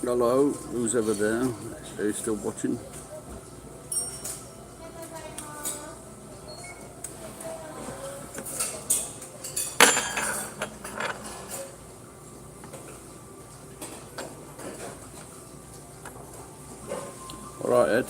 Hello, who's ever there? Are you still watching? Alright, Ed.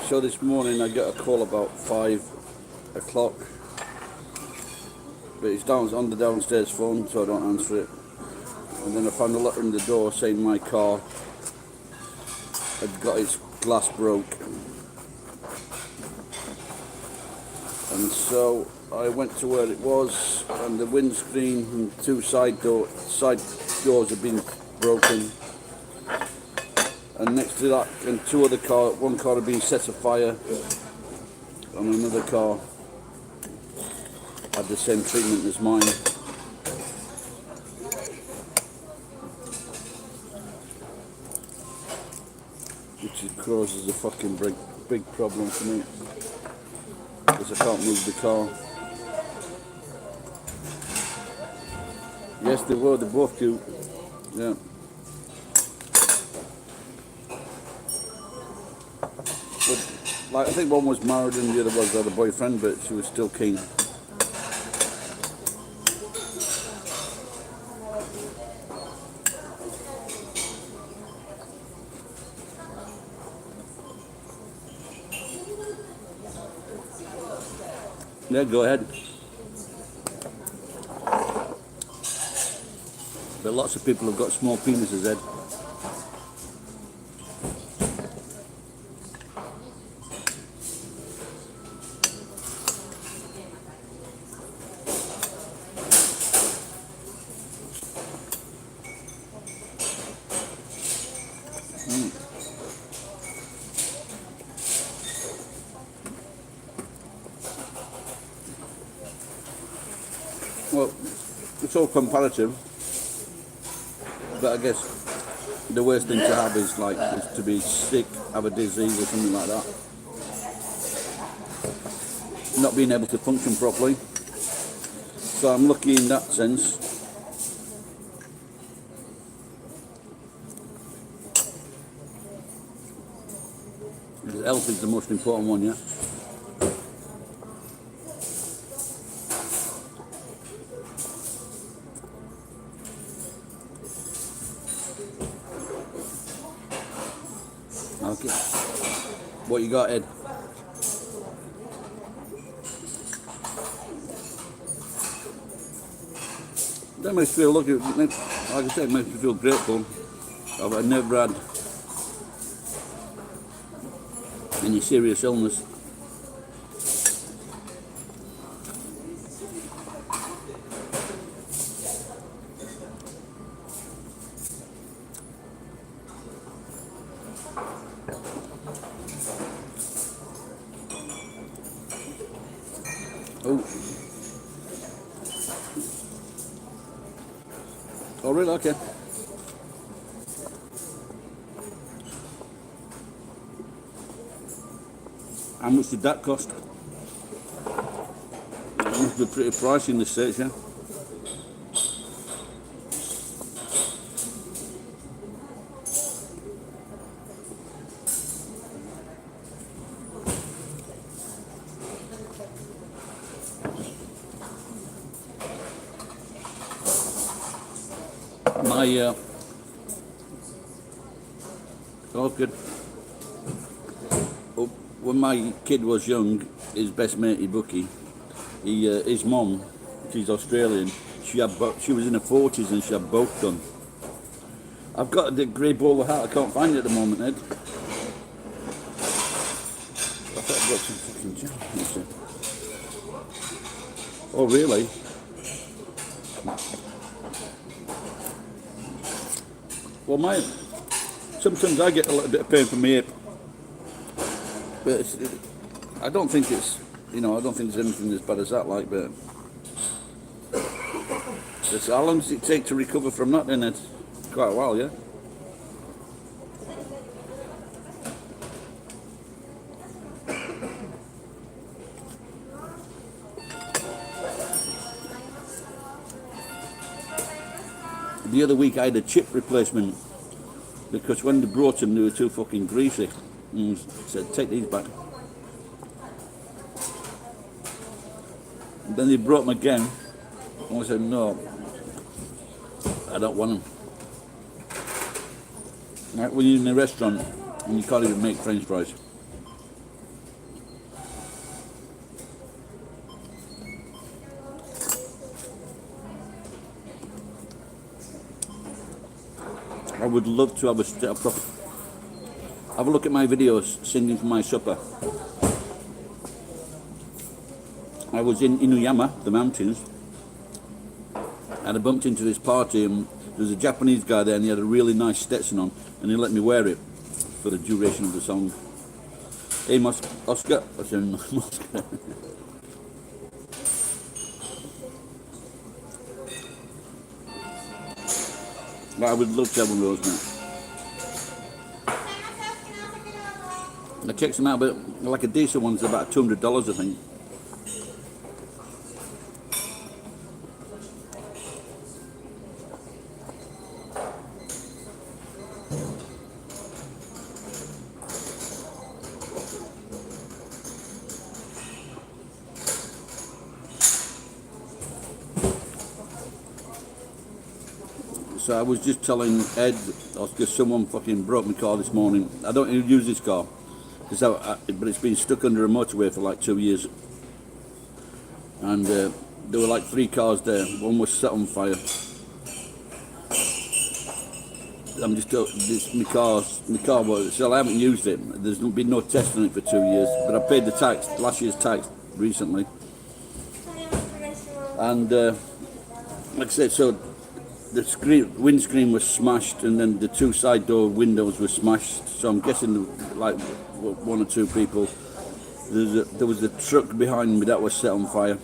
So this morning I got a call about 5 o'clock, but it's down on the downstairs phone, so I don't answer it. And then I found a letter in the door saying my car had got its glass broke, and so I went to where it was, and the windscreen and two side doors had been broken. And next to that, and two other cars, one car had been set afire, and another car had the same treatment as mine. Which causes a fucking big problem for me, because I can't move the car. Yes, they were, they're both cute, yeah. Like, I think one was married and the other was had a boyfriend, but she was still keen. Yeah, go ahead. But lots of people have got small penises, Ed. Well, it's all comparative, but I guess the worst thing to have is to be sick, have a disease or something like that, not being able to function properly. So I'm lucky in that sense. Health is the most important one, yeah. Okay. What you got, Ed? That makes me feel, like I said, it makes me feel grateful. I've never had any serious illness. Oh, really? Okay. How much did that cost? It must be pretty pricey in the States, yeah? Oh, good. When my kid was young, his best matey Bucky, his mum, she's Australian. She was in her 40s and she had both done. I've got the grey bowler hat. I can't find it at the moment, Ed. I thought I'd got some fucking jam. Oh, really? Well, sometimes I get a little bit of pain from my hip, but I don't think it's, I don't think there's anything as bad as that, but How long does it take to recover from that then? It's quite a while, yeah? The other week I had a chip replacement because when they brought them they were too fucking greasy. And said, take these back. And then they brought them again and I said, no, I don't want them. Like when you're in a restaurant and you can't even make French fries. I would love to have a proper. Have a look at my videos singing for my supper. I was in Inuyama, the mountains, and I bumped into this party and there was a Japanese guy there and he had a really nice Stetson on and he let me wear it for the duration of the song. Hey Oscar, I said Oscar. But I would love to have one of those now. I checked them out, but like a decent one's about $200, I think. So I was just telling Ed, because someone fucking broke my car this morning. I don't even use this car, but it's been stuck under a motorway for like 2 years. And there were like 3 cars there. One was set on fire. I'm just my car was, so I haven't used it. There's been no test on it for 2 years, but I paid the tax, last year's tax recently. And like I said, so the windscreen was smashed and then the 2 side door windows were smashed. So I'm guessing like 1 or 2 people. There was a truck behind me that was set on fire.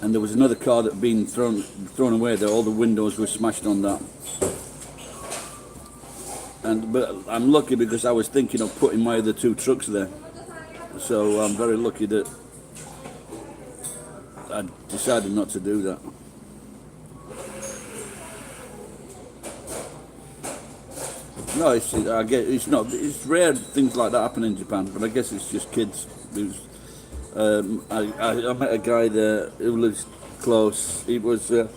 And there was another car that had been thrown away there. All the windows were smashed on that. But I'm lucky because I was thinking of putting my other 2 trucks there. So I'm very lucky that I decided not to do that. No, it's rare things like that happen in Japan, but I guess it's just kids. I met a guy there who lives close. He was and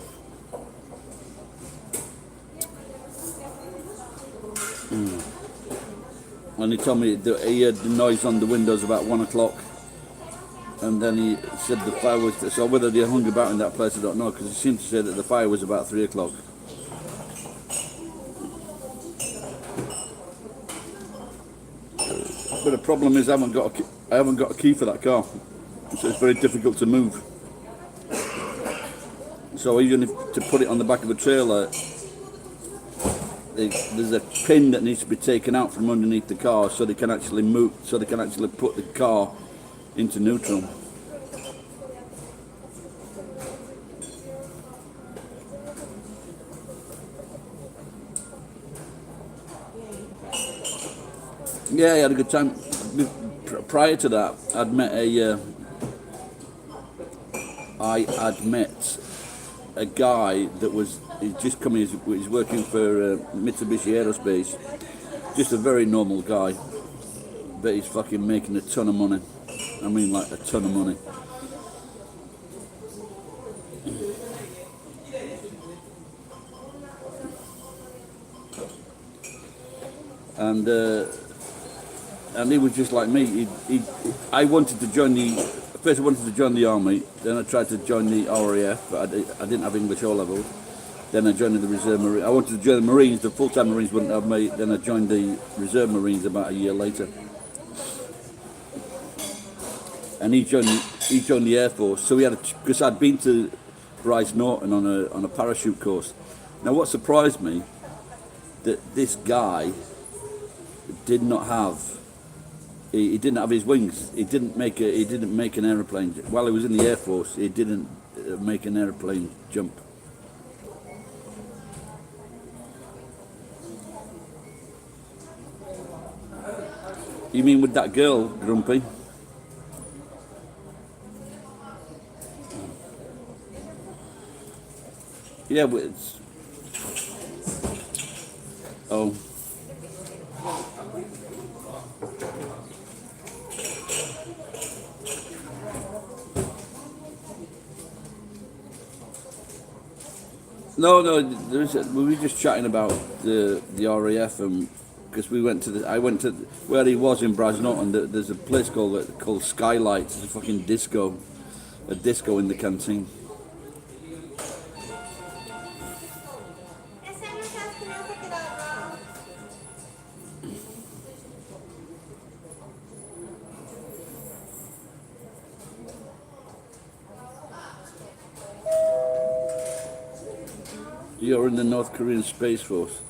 he told me that he heard the noise on the windows about 1 o'clock, and then he said the fire was. So whether they hung about in that place, I don't know, because he seemed to say that the fire was about 3 o'clock. But the problem is I haven't got a key for that car, so it's very difficult to move. So even to put it on the back of a trailer, there's a pin that needs to be taken out from underneath the car so they can actually move, so they can actually put the car into neutral. Yeah, I had a good time. Prior to that, I'd met a guy that he's just coming. He's working for Mitsubishi Aerospace. Just a very normal guy, but he's fucking making a ton of money. I mean, like a ton of money. And he was just like me. I wanted to join first I wanted to join the army, then I tried to join the RAF, but I didn't have English O level. Then I joined the Reserve Marines. I wanted to join the Marines, the full-time Marines wouldn't have me. Then I joined the Reserve Marines about a year later. And he joined the Air Force. So because I'd been to Bryce Norton on a parachute course. Now what surprised me, that this guy did not have. He didn't have his wings. He didn't make an aeroplane while he was in the Air Force. He didn't make an aeroplane jump. You mean with that girl, Grumpy? Yeah, but it's... Oh. No, we were just chatting about the RAF, and because I went to where he was in Brasnot, and there's a place called Skylight. It's a fucking a disco in the canteen. You're in the North Korean Space Force.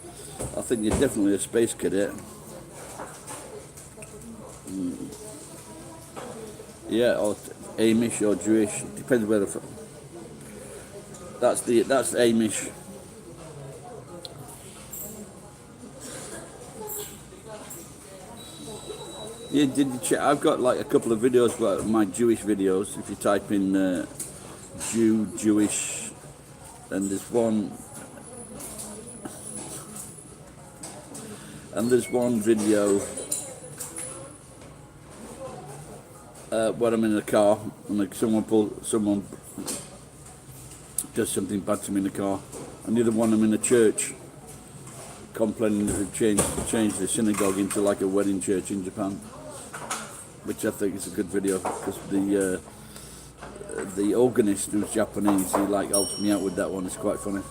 I think you're definitely a space cadet. Yeah, or Amish or Jewish. Depends where the. That's Amish. Yeah, did you check? I've got like a couple of videos about my Jewish videos. If you type in Jewish, and there's one video when I'm in the car and like someone does something bad to me in the car, and the other one I'm in a church complaining that they've changed the synagogue into like a wedding church in Japan, which I think is a good video because the organist who's Japanese, he like helped me out with that one. It's quite funny.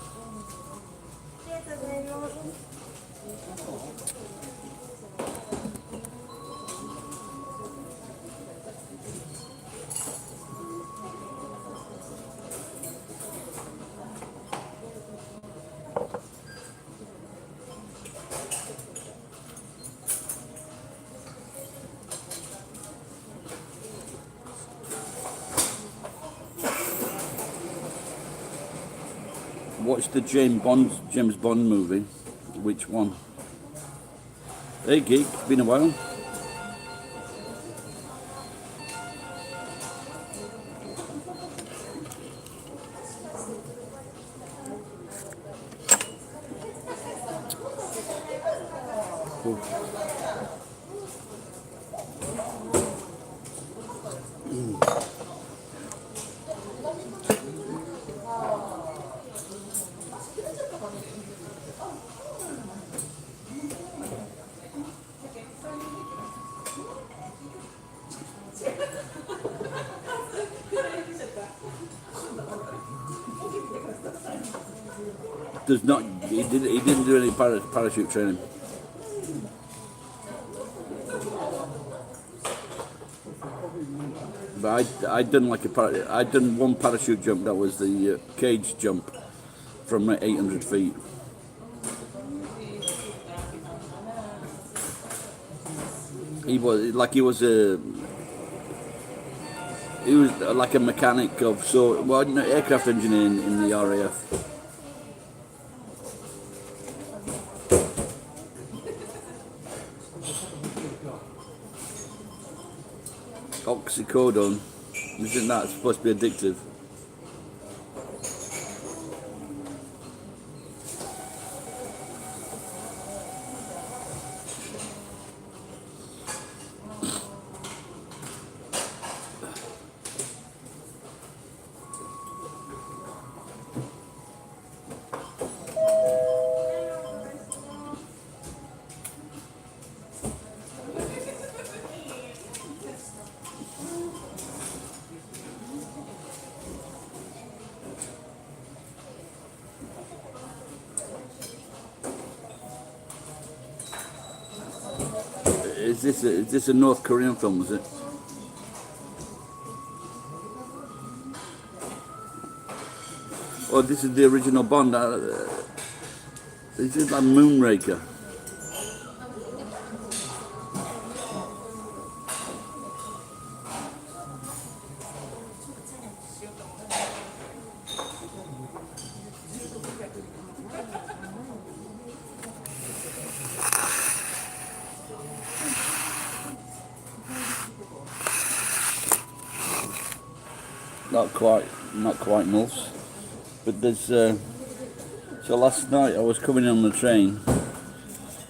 Watched the James Bond movie. Which one? Hey geek, it's been a while. He didn't do any parachute training. But I'd done one parachute jump. That was the cage jump from 800 feet. He was like a mechanic of aircraft engineer in the RAF. Oxycodone, isn't that supposed to be addictive? Is this a North Korean film, is it? Oh, this is the original Bond. This is like Moonraker. not quite MILFs, but there's. So last night I was coming on the train,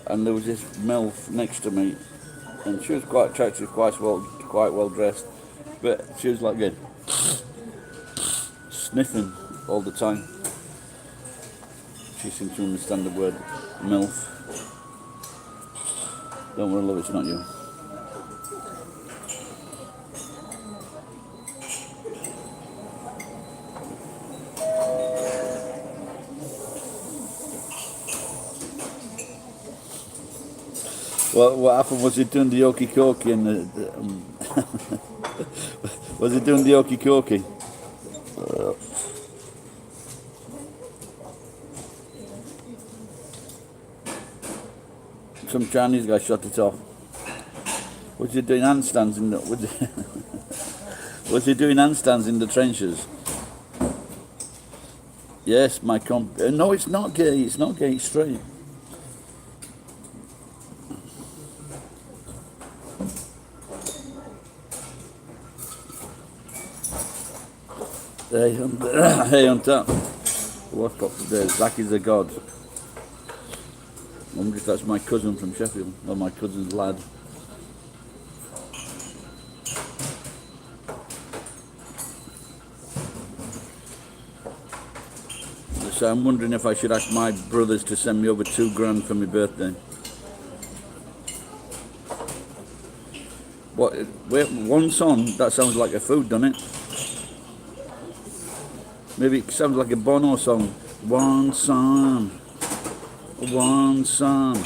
and there was this MILF next to me, and she was quite attractive, quite well dressed, but she was like good, sniffing all the time. She seemed to understand the word MILF. Don't worry, love, it's not you. What happened? Was he doing the okie dokie and was he doing the okie dokie? Some Chinese guy shot it off. Was he doing handstands in the? Was he doing handstands in the trenches? Yes, my comp. No, it's not gay. It's not gay. It's straight. Hey, on top. What's up today? Zach is a god. I wonder if that's my cousin from Sheffield, or my cousin's lad. So I'm wondering if I should ask my brothers to send me over £2,000 for my birthday. What? Wait, one song? That sounds like a food, doesn't it? Maybe it sounds like a Bono song. One song. One song.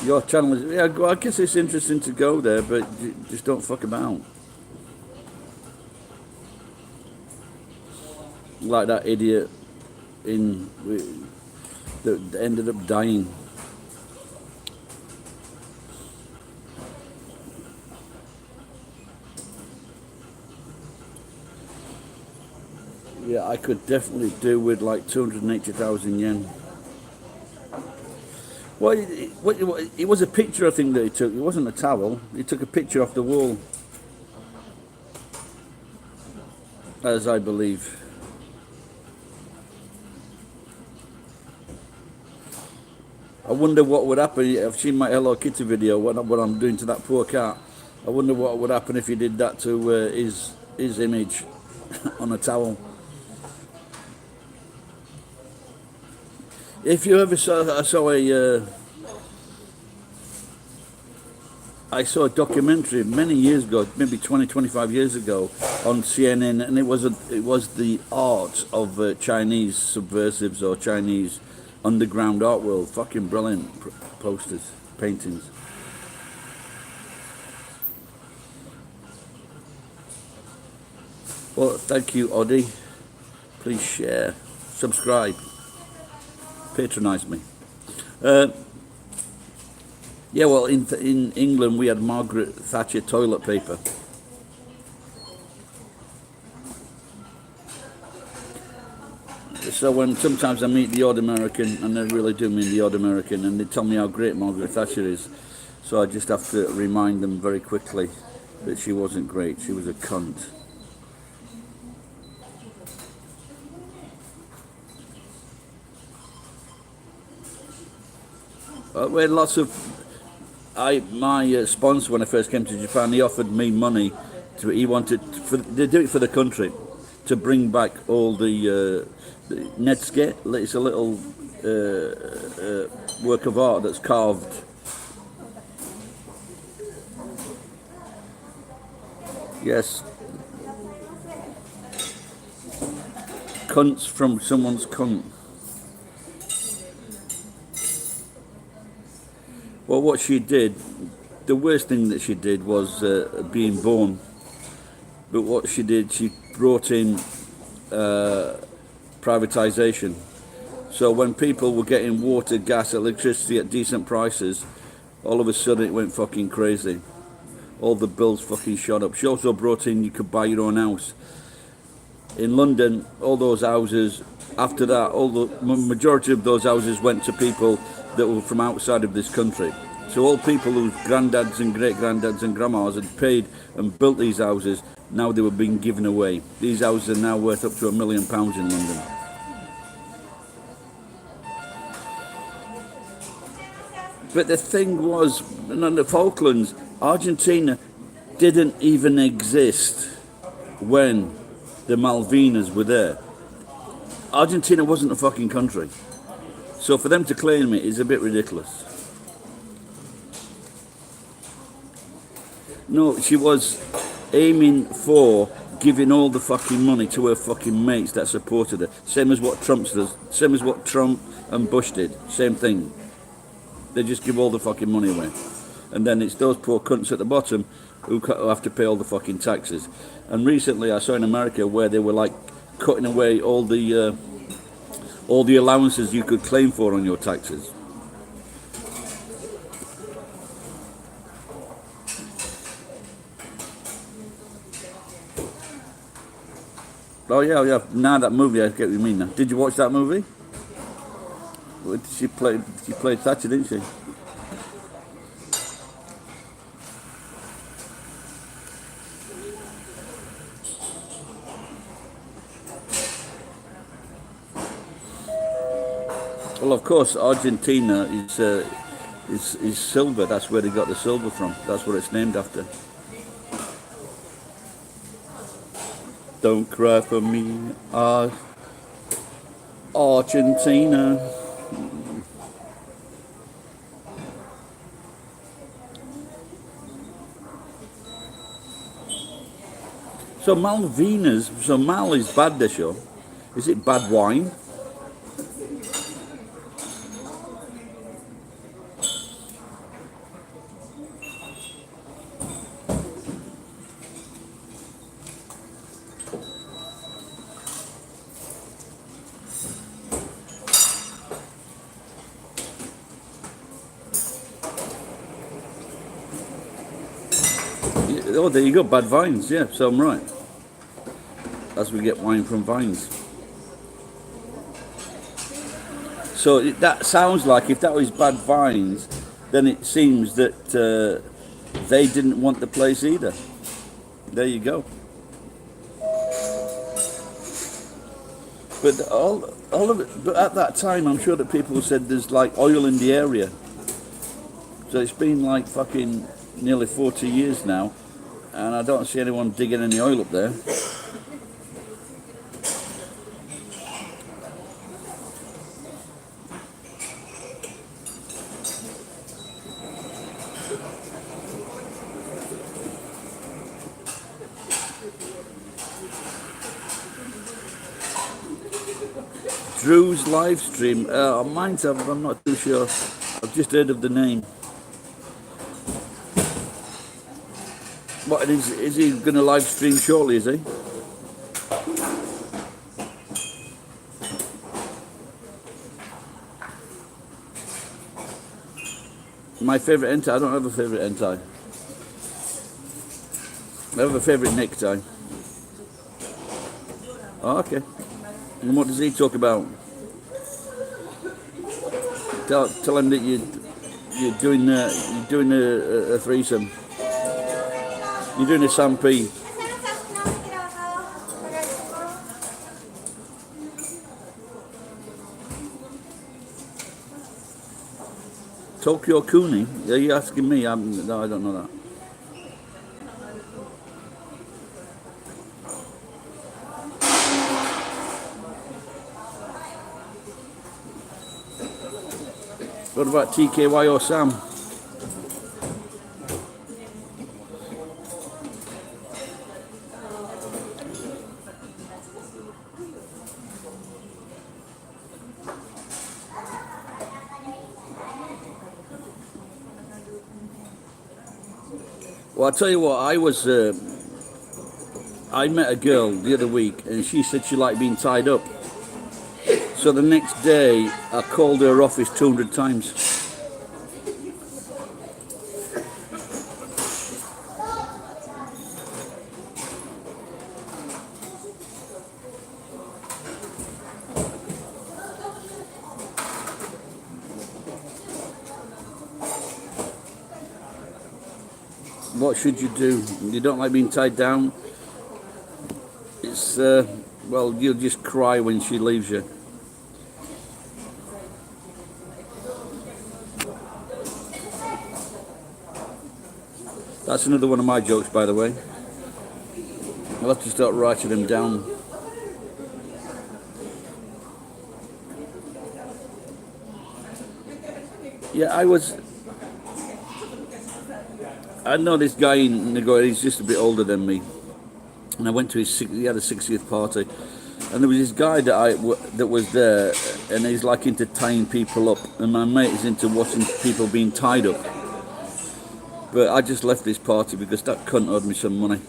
Your channel is, yeah, I guess it's interesting to go there, but just don't fuck about. Like that idiot that ended up dying. Yeah, I could definitely do with like 280,000 yen. Well, it was a picture, I think, that he took. It wasn't a towel. He took a picture off the wall, as I believe. I wonder what would happen. I've seen my Hello Kitty video, what I'm doing to that poor cat. I wonder what would happen if he did that to his image on a towel. If you ever saw, I saw a documentary many years ago, maybe 25 years ago, on CNN, and it was the art of Chinese subversives or Chinese underground art world. Fucking brilliant posters, paintings. Well, thank you, Oddie. Please share, subscribe. Patronise me. Yeah, well, in England we had Margaret Thatcher toilet paper. So when sometimes I meet the odd American, and I really do mean the odd American, and they tell me how great Margaret Thatcher is, so I just have to remind them very quickly that she wasn't great. She was a cunt. We had lots of. My sponsor when I first came to Japan, he offered me money. They do it for the country, to bring back all the Netsuke. It's a little work of art that's carved. Yes. Cunts from someone's cunt. Well, what she did, the worst thing that she did was being born. But what she did, she brought in privatisation. So when people were getting water, gas, electricity at decent prices, all of a sudden it went fucking crazy. All the bills fucking shot up. She also brought in, you could buy your own house. In London, all those houses, after that, all the majority of those houses went to people that were from outside of this country. So all people whose granddads and great-granddads and grandmas had paid and built these houses, now they were being given away. These houses are now worth up to £1 million in London. But the thing was, on the Falklands, Argentina didn't even exist when the Malvinas were there. Argentina wasn't a fucking country. So for them to claim it is a bit ridiculous. No, she was aiming for giving all the fucking money to her fucking mates that supported her. Same as what Trump does. Same as what Trump and Bush did. Same thing. They just give all the fucking money away. And then it's those poor cunts at the bottom who have to pay all the fucking taxes. And recently I saw in America where they were like cutting away all the allowances you could claim for on your taxes. Oh yeah. Now that movie, I get what you mean now. Did you watch that movie? She played Thatcher, didn't she? Well, of course, Argentina is silver. That's where they got the silver from. That's what it's named after. Don't cry for me, Argentina. So Malvinas, so Mal is bad, they show. Is it bad wine? Oh, there you go, bad vines, yeah, so I'm right. As we get wine from vines. So that sounds like if that was bad vines, then it seems that they didn't want the place either. There you go. But all of it, but at that time, I'm sure that people said there's like oil in the area. So it's been like fucking nearly 40 years now, and I don't see anyone digging any oil up there. Drew's live stream. Mine's I'm not too sure. I've just heard of the name. What is he going to live stream shortly? Is he? My favourite hentai? I don't have a favourite hentai. I have a favourite necktie. Oh, okay. And what does he talk about? Tell him that you're doing a threesome. You're doing a Sampi. Tokyo Kuni? Are you asking me? No, I don't know that. What about TKY or Sam? Well, I'll tell you what, I met a girl the other week and she said she liked being tied up. So the next day, I called her office 200 times. what should you do? You don't like being tied down? It's, well, you'll just cry when she leaves you. That's another one of my jokes, by the way. I'll have to start writing them down. Yeah, I know this guy in Nagoya, he's just a bit older than me. And I went to he had a 60th party. And there was this guy that was there, and he's like into tying people up. And my mate is into watching people being tied up. But I just left this party because that cunt owed me some money.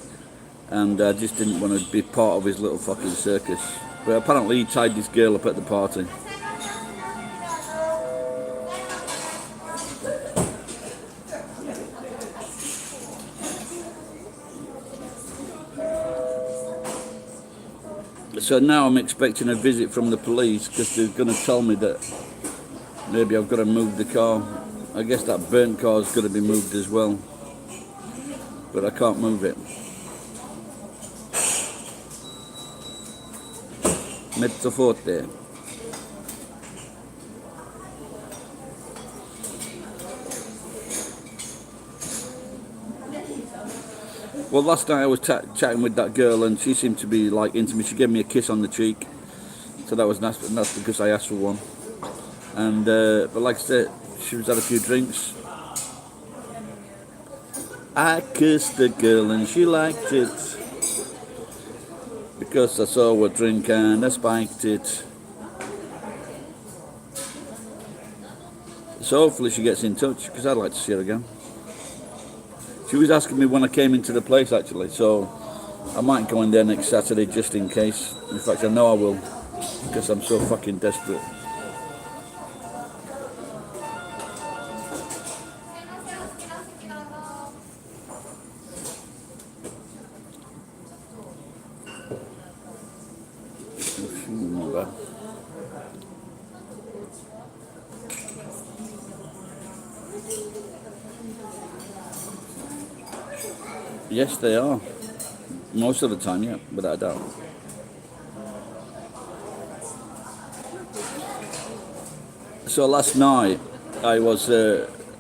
And I just didn't want to be part of his little fucking circus. But apparently he tied this girl up at the party. So now I'm expecting a visit from the police because they're going to tell me that maybe I've got to move the car. I guess that burnt car's got to be moved as well. But I can't move it. Mezzo forte. Well, last night I was chatting with that girl and she seemed to be like into me. She gave me a kiss on the cheek. So that was nice, and that's because I asked for one. And, but like I said, she was had a few drinks. I kissed the girl and she liked it. Because I saw her drink and I spiked it. So hopefully she gets in touch because I'd like to see her again. She was asking me when I came into the place actually, so I might go in there next Saturday just in case. In fact, I know I will because I'm so fucking desperate. Yes, they are. Most of the time, yeah, without a doubt. So last night, I was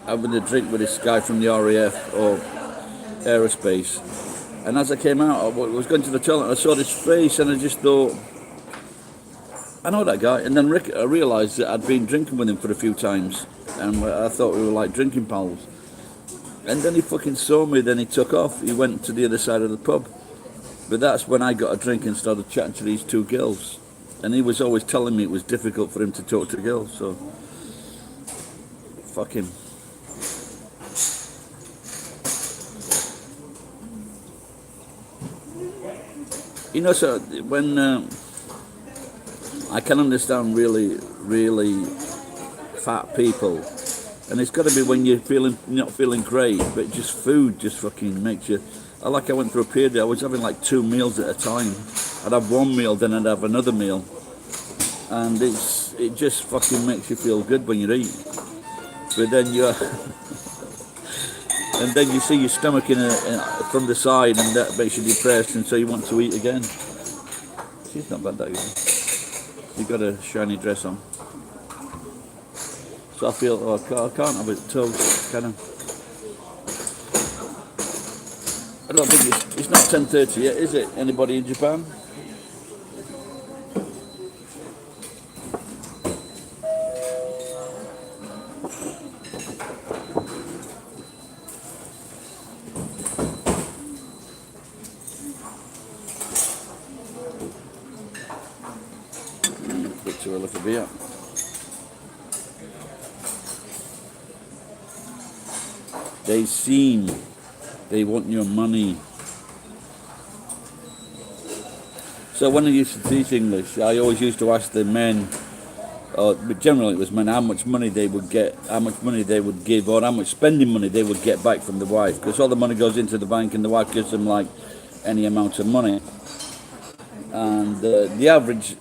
having a drink with this guy from the RAF or aerospace. And as I came out, I was going to the toilet, I saw this face and I just thought, I know that guy. And then I realised that I'd been drinking with him for a few times. And I thought we were like drinking pals. And then he fucking saw me, then he took off. He went to the other side of the pub. But that's when I got a drink and started chatting to these two girls. And he was always telling me it was difficult for him to talk to girls, so fuck him. You know, so when I can understand really, really fat people. And it's got to be when you're not feeling great, but just food just fucking makes you. I went through a period, I was having like 2 meals at a time. I'd have one meal, then I'd have another meal. And it just fucking makes you feel good when you eat. But then and then you see your stomach from the side and that makes you depressed and so you want to eat again. She's not bad, that girl. You got a shiny dress on. So I feel, oh, I can't have it toast, can I? I don't think it's not 10:30 yet, is it? Anybody in Japan? Bit too early for beer. They want your money. So when I used to teach English, I always used to ask the men, but generally it was men, how much money they would get, how much money they would give, or how much spending money they would get back from the wife, because all the money goes into the bank and the wife gives them like any amount of money. And the average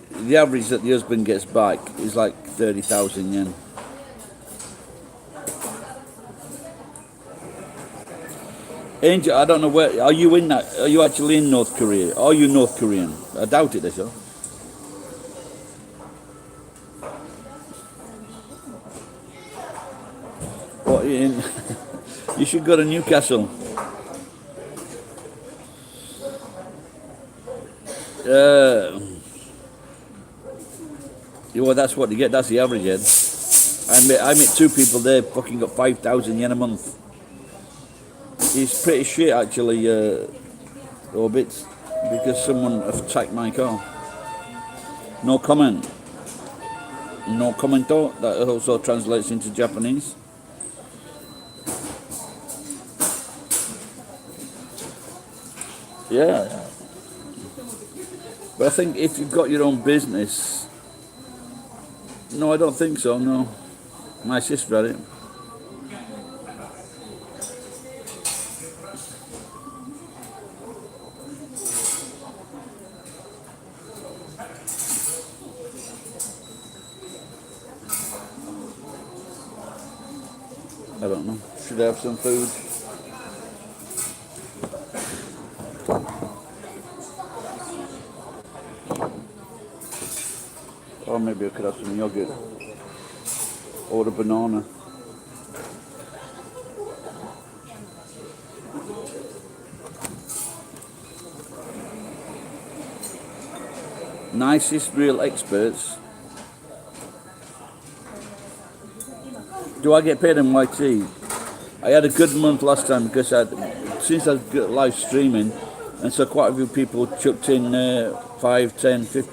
that the husband gets back is like 30,000 yen. Angel, I don't know where. Are you in that? Are you actually in North Korea? Are you North Korean? I doubt it, so. What in? You should go to Newcastle. Uh, well, that's what you get. That's the average, Ed. I met two people there. Fucking got 5,000 yen a month. It's pretty shit, actually, Orbit, because someone attacked my car. No comment. No commento. That also translates into Japanese. Yeah. But I think if you've got your own business, no, I don't think so. No, my sister had it. I don't know. Should I have some food? Or maybe I could have some yogurt or a banana. Nicest real experts. Do I get paid in YT? I had a good month last time because since I got live streaming, and so quite a few people chucked in 5, 10, 50,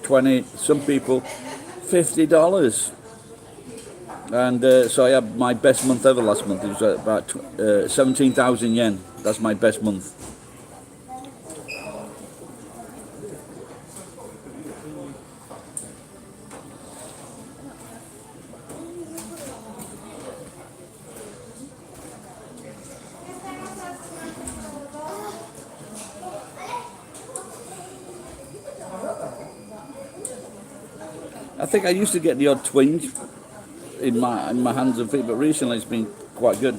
20, some people $50. And so I had my best month ever last month. It was about 17,000 yen. That's my best month. I think I used to get the odd twinge in my hands and feet, but recently it's been quite good.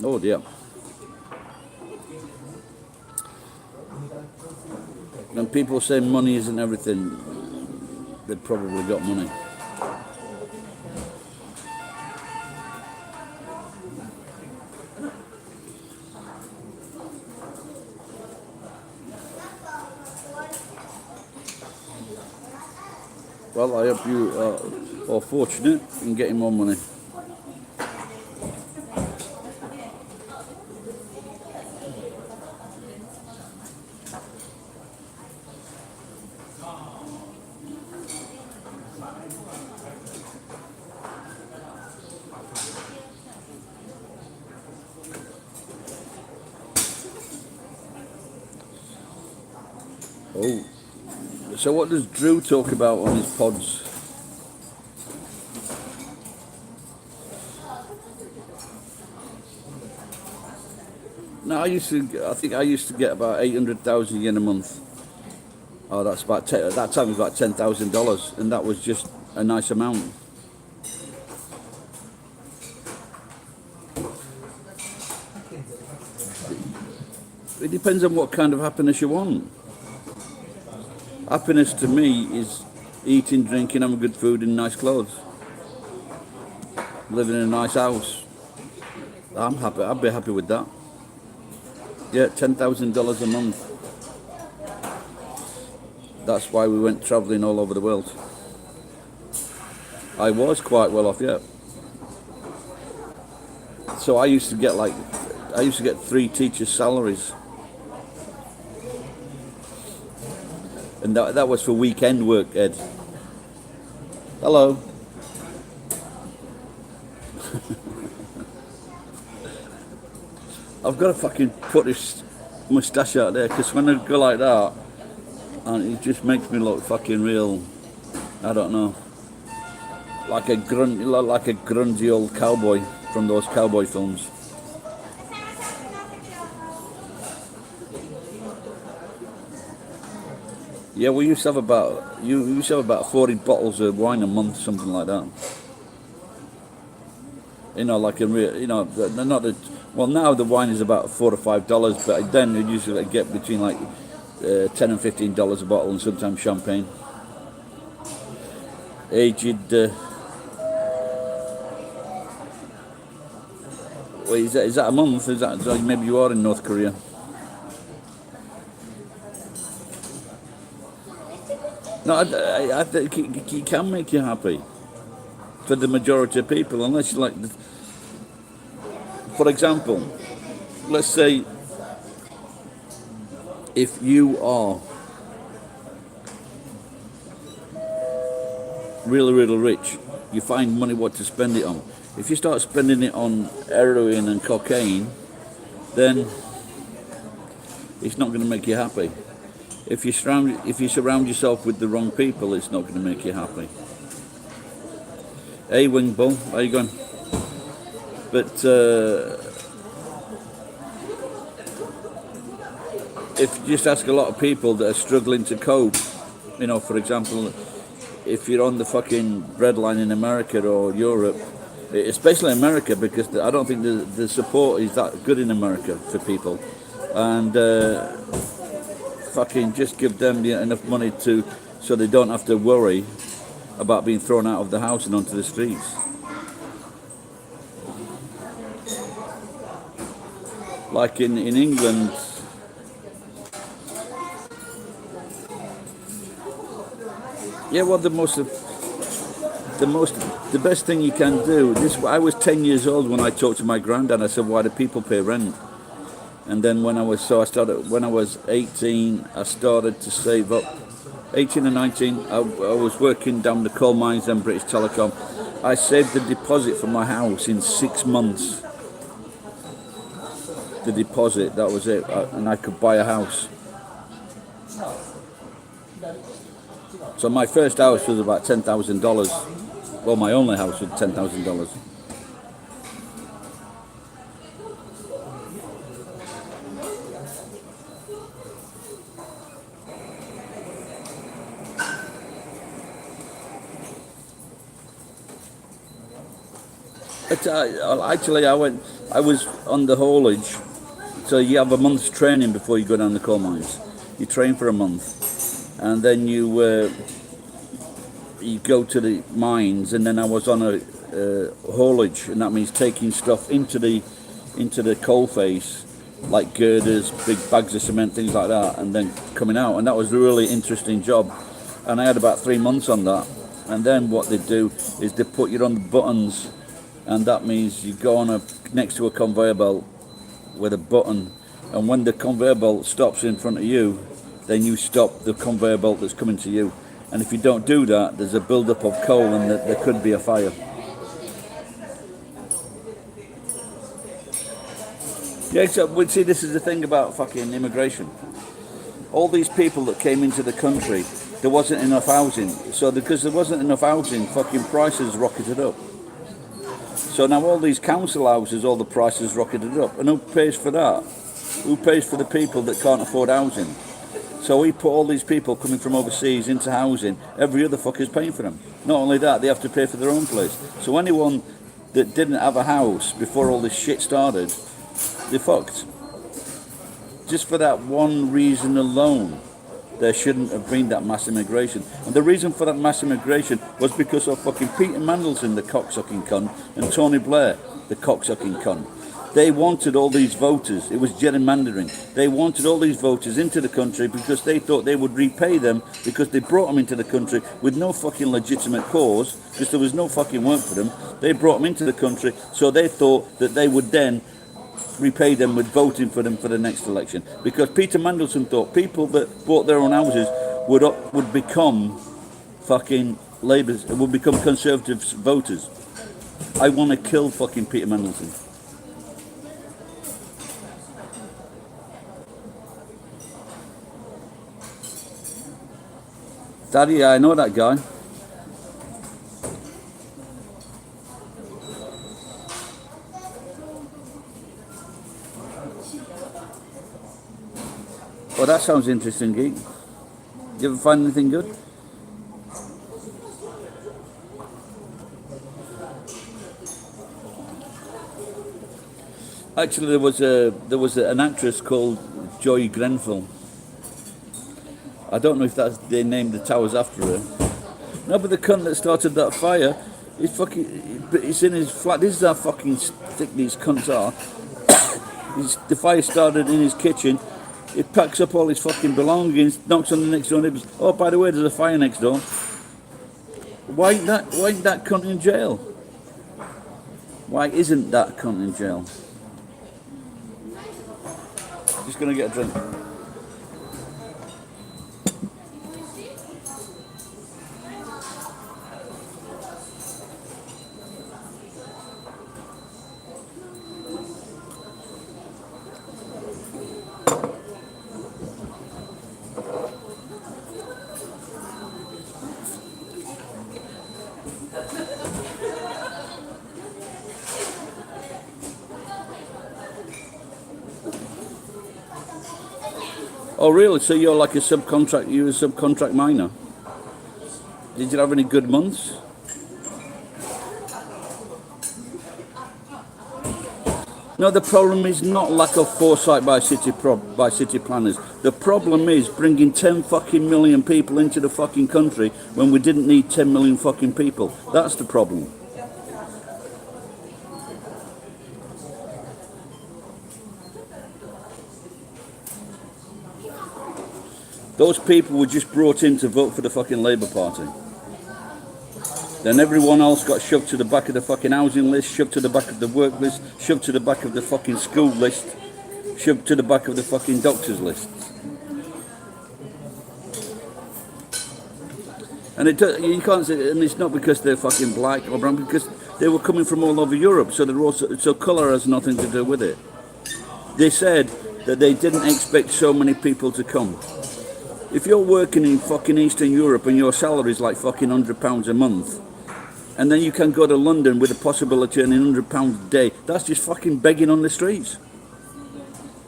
Oh dear. When people say money isn't everything, they've probably got money. Well, I hope you are fortunate in getting more money. Oh, so what does Drew talk about on his pods? No, I think I used to get about 800,000 yen a month. Oh, that's about at that time it was about $10,000, and that was just a nice amount. It depends on what kind of happiness you want. Happiness to me is eating, drinking, having good food and nice clothes. Living in a nice house. I'm happy. I'd be happy with that. Yeah, $10,000 a month. That's why we went travelling all over the world. I was quite well off, yeah. So I used to get 3 teachers' salaries. And that was for weekend work, Ed. Hello. I've got to fucking put this moustache out there, because when I go like that, and it just makes me look fucking real, I don't know, like a grungy old cowboy from those cowboy films. Yeah, we used to have about 40 bottles of wine a month, something like that. You know, like a real, you know, not a, well, now the wine is about $4 or $5, but then you usually get between like $10 and $15 a bottle, and sometimes champagne. Aged. Wait, is that a month? Is that maybe you are in North Korea? No, I think it can make you happy for the majority of people, unless you like. For example, let's say if you are really, really rich, you find money what to spend it on. If you start spending it on heroin and cocaine, then it's not going to make you happy. If you surround yourself with the wrong people, it's not going to make you happy. Hey, Wing Bull, how you going? But if you just ask a lot of people that are struggling to cope, you know, for example, if you're on the fucking bread line in America or Europe, especially America, because I don't think the support is that good in America for people, and fucking just give them enough money so they don't have to worry about being thrown out of the house and onto the streets. Like in England, yeah, well, the best thing you can do. I was 10 years old when I talked to my granddad. I said, "Why do people pay rent?" And then when I was 18, I started to save up. 18 and 19, I was working down the coal mines and British Telecom. I saved the deposit for my house in 6 months. The deposit, that was it, and I could buy a house. So my first house was about $10,000. Well, my only house was $10,000. Actually, I was on the haulage, so you have a month's training before you go down the coal mines. You train for a month, and then you go to the mines, and then I was on a haulage, and that means taking stuff into the coal face, like girders, big bags of cement, things like that, and then coming out, and that was a really interesting job, and I had about 3 months on that. And then what they do is they put you on the buttons, and that means you go on next to a conveyor belt with a button, and when the conveyor belt stops in front of you, then you stop the conveyor belt that's coming to you. And if you don't do that, there's a build-up of coal, and there could be a fire. Yeah, so see, this is the thing about fucking immigration. All these people that came into the country, there wasn't enough housing. So because there wasn't enough housing, fucking prices rocketed up. So now all these council houses, all the prices rocketed up. And who pays for that? Who pays for the people that can't afford housing? So we put all these people coming from overseas into housing. Every other fucker's paying for them. Not only that, they have to pay for their own place. So anyone that didn't have a house before all this shit started, they're fucked. Just for that one reason alone, there shouldn't have been that mass immigration. And the reason for that mass immigration was because of fucking Peter Mandelson, the cocksucking cunt, and Tony Blair, the cocksucking cunt. They wanted all these voters. It was gerrymandering. They wanted all these voters into the country because they thought they would repay them, because they brought them into the country with no fucking legitimate cause, because there was no fucking work for them. They brought them into the country, so they thought that they would then repay them with voting for them for the next election. Because Peter Mandelson thought people that bought their own houses would become fucking Labour, would become Conservative voters. I want to kill fucking Peter Mandelson. Daddy, I know that guy. Oh, that sounds interesting, Geek. You ever find anything good? Actually, there was an actress called Joy Grenfell. I don't know if they named the towers after her. No, but the cunt that started that fire, it's in his flat. This is how fucking thick these cunts are. The fire started in his kitchen. He packs up all his fucking belongings, knocks on the next door neighbours. Oh, by the way, there's a fire next door. Why ain't that cunt in jail? Why isn't that cunt in jail? Just gonna get a drink. Oh really? So you're like a subcontract miner? Did you have any good months? No, the problem is not lack of foresight by city planners. The problem is bringing 10 fucking million people into the fucking country when we didn't need 10 million fucking people. That's the problem. Those people were just brought in to vote for the fucking Labour Party. Then everyone else got shoved to the back of the fucking housing list, shoved to the back of the work list, shoved to the back of the fucking school list, shoved to the back of the fucking doctor's list. And you can't say, and it's not because they're fucking black or brown, because they were coming from all over Europe, so colour has nothing to do with it. They said that they didn't expect so many people to come. If you're working in fucking Eastern Europe and your salary is like fucking £100 a month, and then you can go to London with the possibility of earning £100 a day, that's just fucking begging on the streets.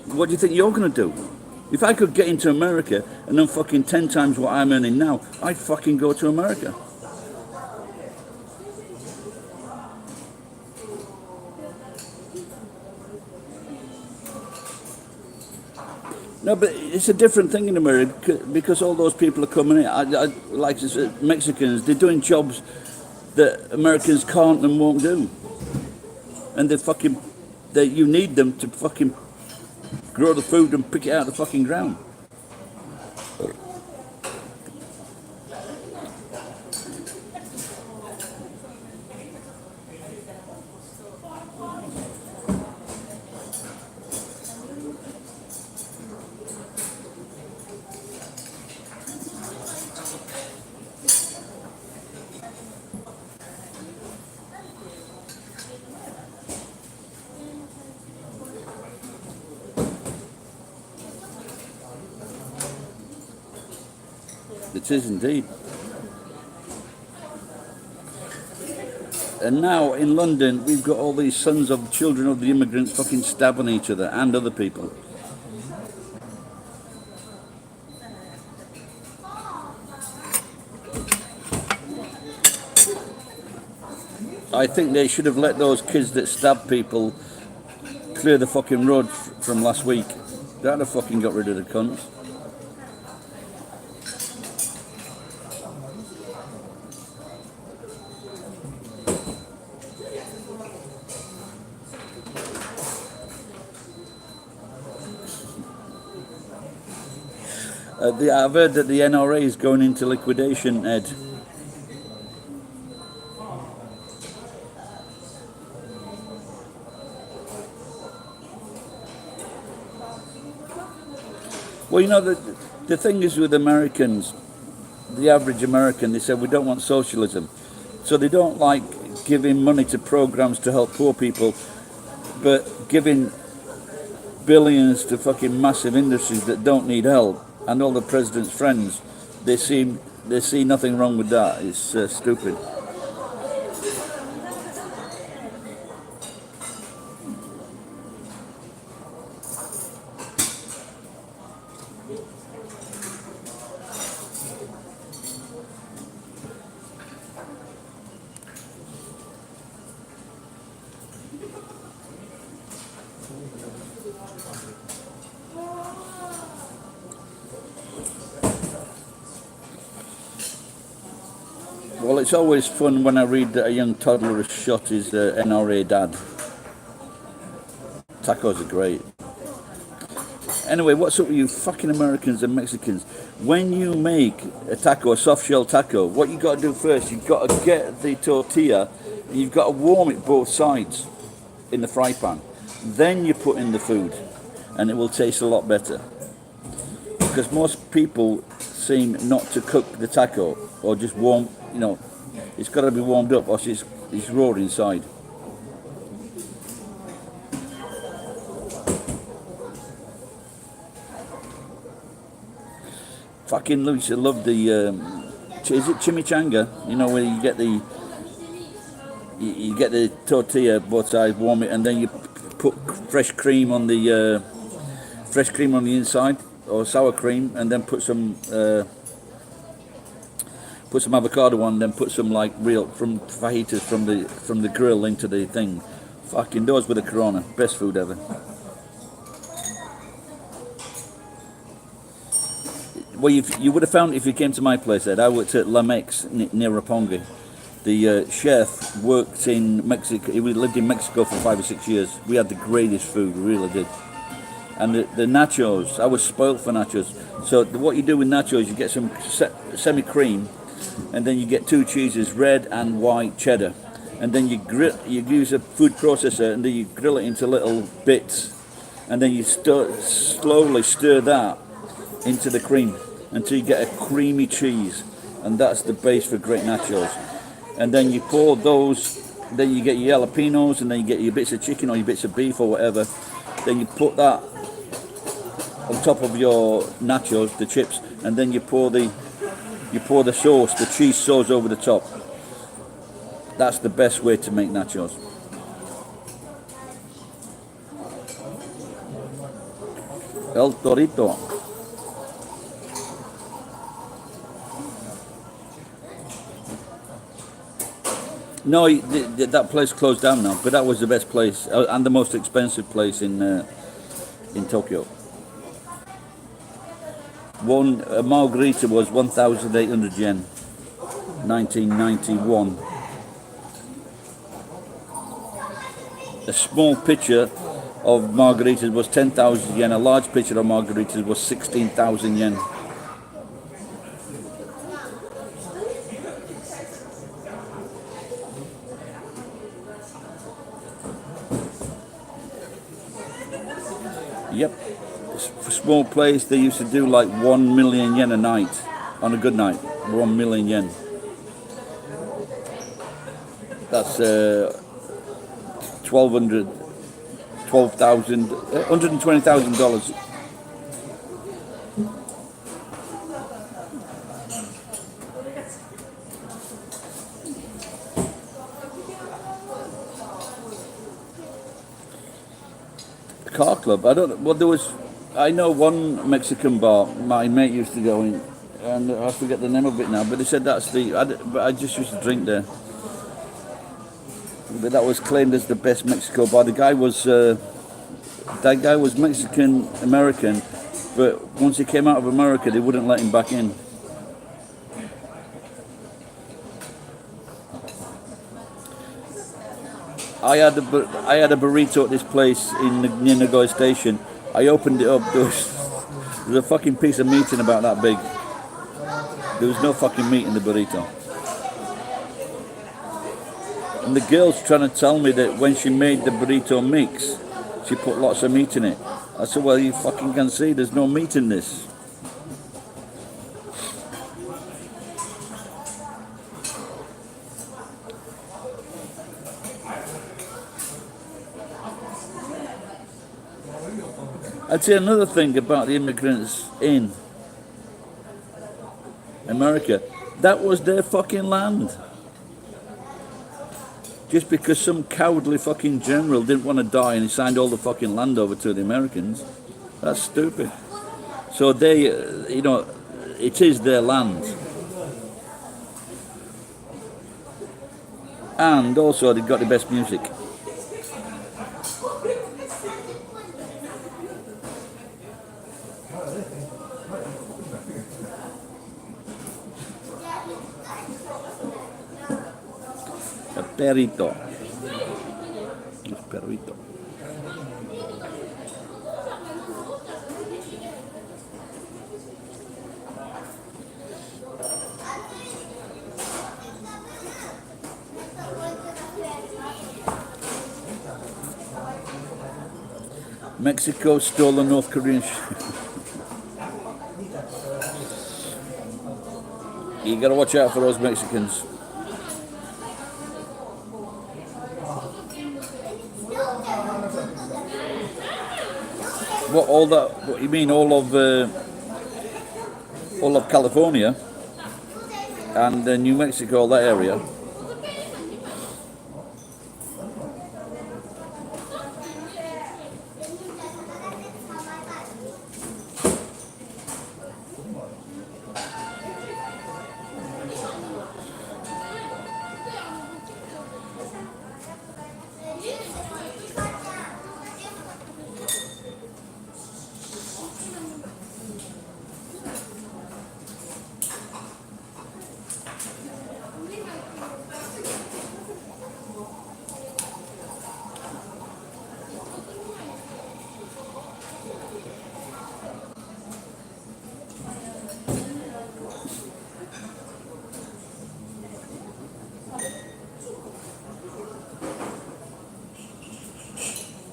What do you think you're going to do? If I could get into America and earn fucking 10 times what I'm earning now, I'd fucking go to America. No, but it's a different thing in America because all those people are coming in. Like Mexicans, they're doing jobs that Americans can't and won't do, and you need them to fucking grow the food and pick it out of the fucking ground. It is indeed. And now in London, we've got all these sons of children of the immigrants fucking stabbing each other and other people. I think they should have let those kids that stabbed people clear the fucking road from last week. That'd have fucking got rid of the cunts. I've heard that the NRA is going into liquidation, Ed. Well, you know, the thing is with Americans, the average American, they say we don't want socialism. So they don't like giving money to programs to help poor people, but giving billions to fucking massive industries that don't need help. And all the president's friends, they seem they see nothing wrong with that. It's stupid. Well, it's always fun when I read that a young toddler has shot his NRA dad. Tacos are great. Anyway, what's up with you fucking Americans and Mexicans? When you make a taco, a soft shell taco, what you got to do first, you've got to get the tortilla, and you've got to warm it both sides in the fry pan. Then you put in the food, and it will taste a lot better. Because most people seem not to cook the taco, or just warm, you know, it's got to be warmed up, or it's raw inside. Fucking Lucy, I love the, is it chimichanga? You know, where you get the, you get the tortilla both sides, warm it, and then you put fresh cream on the inside, or sour cream, and then put some avocado on, then put some like real from fajitas from the grill into the thing. Fucking those with a Corona, best food ever. Well, you would have found if you came to my place, Ed. I worked at La Mex near Rapongi. The chef worked in Mexico. He lived in Mexico for 5 or 6 years. We had the greatest food, we really did. And the nachos, I was spoiled for nachos. So what you do with nachos, you get some semi-cream, and then you get 2 cheeses, red and white cheddar. And then you use a food processor, and then you grill it into little bits. And then you slowly stir that into the cream until you get a creamy cheese, and that's the base for great nachos. And then you pour those, then you get your jalapenos, and then you get your bits of chicken or your bits of beef or whatever. Then you put that on top of your nachos, the chips, and then you pour the sauce, the cheese sauce over the top. That's the best way to make nachos. El Torito. No, that place closed down now, but that was the best place and the most expensive place in Tokyo. One margarita was 1,800 yen, 1991. A small pitcher of margaritas was 10,000 yen. A large pitcher of margaritas was 16,000 yen. Yep, for a small place they used to do like 1 million yen a night, on a good night, 1 million yen. That's $120,000. Car club. I know one Mexican bar my mate used to go in, and I forget the name of it now, but they said but I just used to drink there. But that was claimed as the best Mexico bar. That guy was Mexican American, but once he came out of America, they wouldn't let him back in. I had a burrito at this place near Nagoya Station. I opened it up. There was a fucking piece of meat in about that big. There was no fucking meat in the burrito. And the girl's trying to tell me that when she made the burrito mix, she put lots of meat in it. I said, well, you fucking can see there's no meat in this. I'd say another thing about the immigrants in America, That was their fucking land. Just because some cowardly fucking general didn't want to die and he signed all the fucking land over to the Americans. That's stupid. So they, it is their land. And also they've got the best music. A perrito. El perrito. Mexico stole the North Korean You gotta watch out for those Mexicans. What, all that, what you mean, all of California and New Mexico, that area?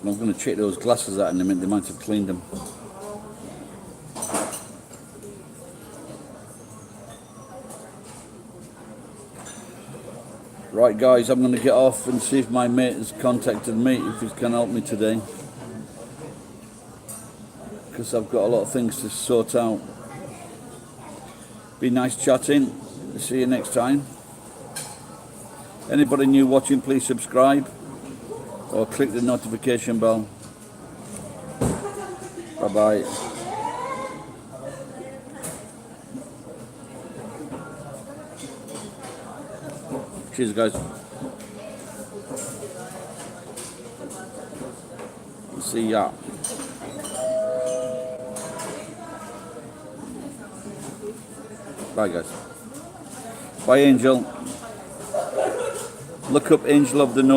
I'm going to check those glasses out in a minute, they might have cleaned them. Right guys, I'm going to get off and see if my mate has contacted me, if he can help me today. Because I've got a lot of things to sort out. Be nice chatting. See you next time. Anybody new watching, please subscribe or click the notification bell. Bye bye. Cheers guys. See ya. Bye guys. Bye Angel. Look up Angel of the North.